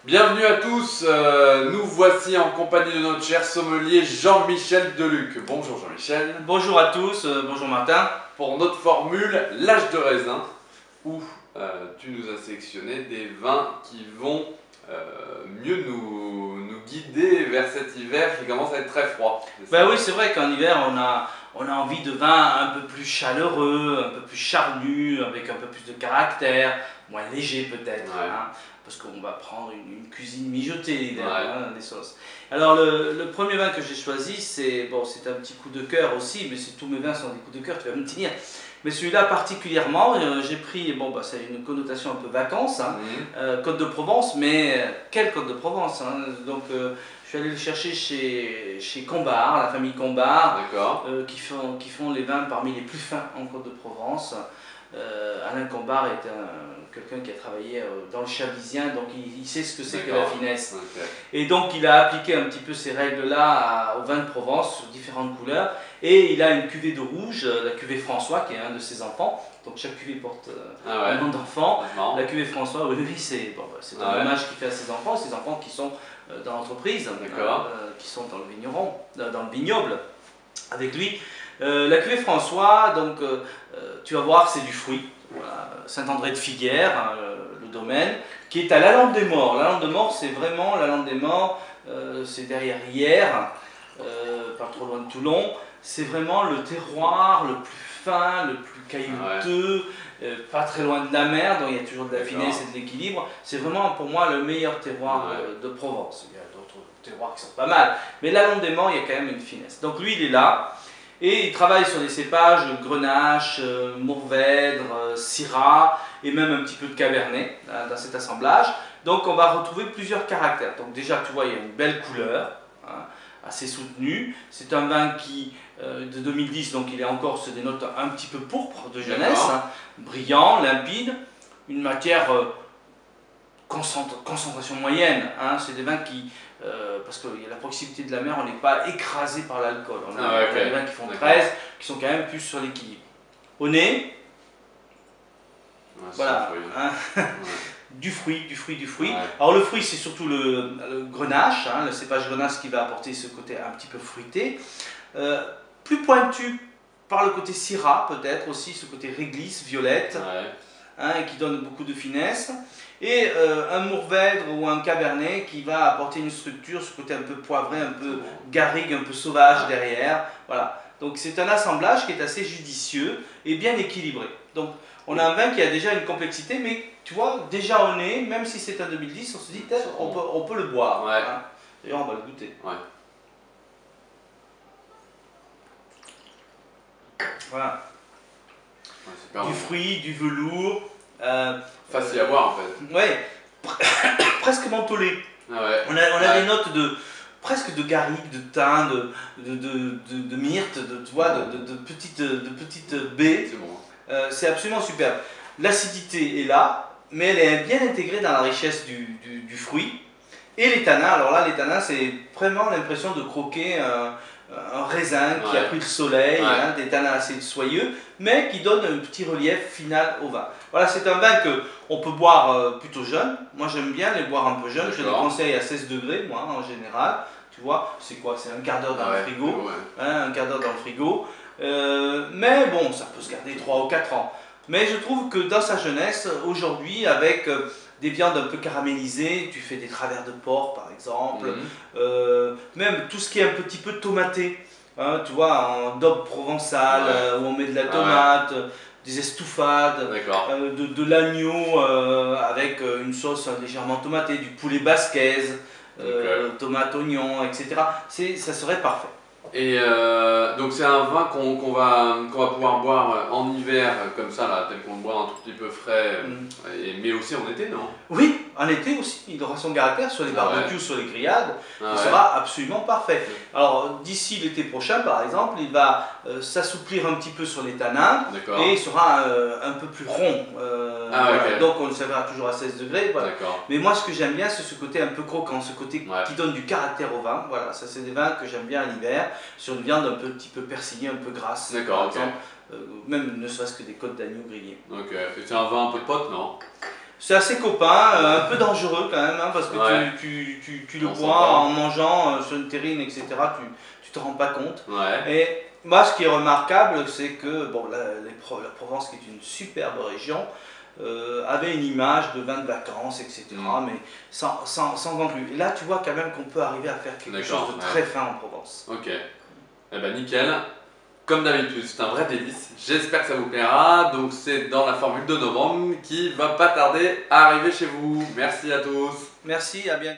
Bienvenue à tous, nous voici en compagnie de notre cher sommelier Jean-Michel Deluc. Bonjour Jean-Michel. Bonjour à tous, bonjour Martin. Pour notre formule l'âge de raisin, où tu nous as sélectionné des vins qui vont mieux nous guider vers cet hiver qui commence à être très froid. Ben oui, c'est vrai qu'en hiver on a envie de vins un peu plus chaleureux, un peu plus charnus, avec un peu plus de caractère, moins léger peut-être. Ouais. Hein, parce qu'on va prendre une cuisine mijotée l'hiver, Ouais. hein, des sauces. Alors le premier vin que j'ai choisi, c'est un petit coup de cœur aussi, mais tous mes vins sont des coups de cœur, tu vas me tenir. Mais celui-là particulièrement, j'ai pris, ça a une connotation un peu vacances, hein, Côte de Provence, mais quelle Côte de Provence, hein, donc je suis allé le chercher chez Combard, la famille Combard, qui font les vins parmi les plus fins en Côte de Provence. Alain Combard est quelqu'un qui a travaillé dans le Chablisien, donc il sait ce que c'est que la finesse. Okay. Et donc il a appliqué un petit peu ces règles-là au vin de Provence, sur différentes couleurs, et il a une cuvée de rouge, la cuvée François, qui est un de ses enfants. Donc chaque cuvée porte un nom d'enfant. La cuvée François, oui, c'est un hommage qu'il fait à ses enfants qui sont dans l'entreprise, qui sont dans le vignoble avec lui. La cuvée François, donc tu vas voir, c'est du fruit. Voilà. Saint-André de Figuières, hein, le domaine, qui est à la Lande des Morts. La Lande des Morts, c'est vraiment la Lande des Morts, c'est derrière Hyères, pas trop loin de Toulon. C'est vraiment le terroir le plus fin, le plus caillouteux, pas très loin de la mer, donc il y a toujours de la finesse et de l'équilibre. C'est vraiment pour moi le meilleur terroir de Provence. Il y a d'autres terroirs qui sont pas mal, mais la Lande des Morts, il y a quand même une finesse. Donc lui, il est là. Et il travaille sur des cépages Grenache, Mourvèdre, Syrah et même un petit peu de Cabernet dans cet assemblage. Donc on va retrouver plusieurs caractères. Donc déjà tu vois, il y a une belle couleur, hein, assez soutenue. C'est un vin qui de 2010, donc il est encore sur des notes un petit peu pourpre de jeunesse, hein, brillant, limpide, une matière concentration moyenne. Hein, c'est des vins qui parce qu'il y a la proximité de la mer, on n'est pas écrasé par l'alcool. On a des vins qui font 13, qui sont quand même plus sur l'équilibre. Au nez, voilà, hein, du fruit. Ouais. Alors le fruit, c'est surtout le grenache, hein, le cépage grenache qui va apporter ce côté un petit peu fruité. Plus pointu par le côté syrah, peut-être aussi, ce côté réglisse, violette, hein, qui donne beaucoup de finesse. Et un mourvèdre ou un cabernet qui va apporter une structure, ce côté un peu poivré, un peu garrigue, un peu sauvage derrière. Voilà. Donc c'est un assemblage qui est assez judicieux et bien équilibré. Donc on a un vin qui a déjà une complexité, mais tu vois, déjà au nez, même si c'est un 2010, on se dit peut-être on peut le boire. Hein. D'ailleurs on va le goûter. Voilà. Du fruit, du velours. Facile à boire en fait. Ouais, presque mentholé. On a des notes presque de garrigue, de thym, de myrte, de petites baies. C'est bon. C'est absolument superbe. L'acidité est là, mais elle est bien intégrée dans la richesse du fruit. Et les tanins, alors là les tanins c'est vraiment l'impression de croquer un raisin qui a pris le soleil, hein, des tanins assez soyeux, mais qui donne un petit relief final au vin. Voilà, c'est un vin qu'on peut boire plutôt jeune. Moi j'aime bien les boire un peu jeunes, je les conseille à 16 degrés, moi en général. Tu vois, c'est quoi? C'est un quart d'heure dans le frigo, hein, un quart d'heure dans le frigo. Mais bon, ça peut se garder 3 ou 4 ans. Mais je trouve que dans sa jeunesse, aujourd'hui, avec des viandes un peu caramélisées, tu fais des travers de porc par exemple, même tout ce qui est un petit peu tomaté, hein, tu vois, en daube provençale, où on met de la tomate, des estouffades, de l'agneau avec une sauce légèrement tomatée, du poulet basquaise, tomate, oignon, etc. Ça serait parfait. Et donc c'est un vin qu'on va pouvoir boire en hiver comme ça, là, tel qu'on le boit un tout petit peu frais, mais aussi en été, non? Oui, en été aussi, il aura son caractère sur les barbecues, sur les grillades, il sera absolument parfait. Alors d'ici l'été prochain par exemple, il va s'assouplir un petit peu sur les tanins et il sera un peu plus rond. Donc on le servira toujours à 16 degrés. Voilà. Mais moi ce que j'aime bien c'est ce côté un peu croquant, ce côté qui donne du caractère au vin. Voilà, ça c'est des vins que j'aime bien à l'hiver, sur une viande un petit peu persillée, un peu grasse. Par exemple, même ne serait-ce que des côtes d'agneau grillées. Et c'est un vin un peu pote, non? C'est assez copain, un peu dangereux quand même, hein, parce que Ouais. tu le On bois s'en parle. en mangeant sur une terrine, etc. Tu te rends pas compte. Ouais. Et moi, ce qui est remarquable, c'est que bon, la Provence, qui est une superbe région, avait une image de vin de vacances, etc. Mais sans grand plus. Et là, tu vois quand même qu'on peut arriver à faire quelque chose de très fin en Provence. Ok. Eh ben nickel. Comme d'habitude, c'est un vrai délice. J'espère que ça vous plaira. Donc c'est dans la formule de novembre qui va pas tarder à arriver chez vous. Merci à tous. Merci, à bientôt.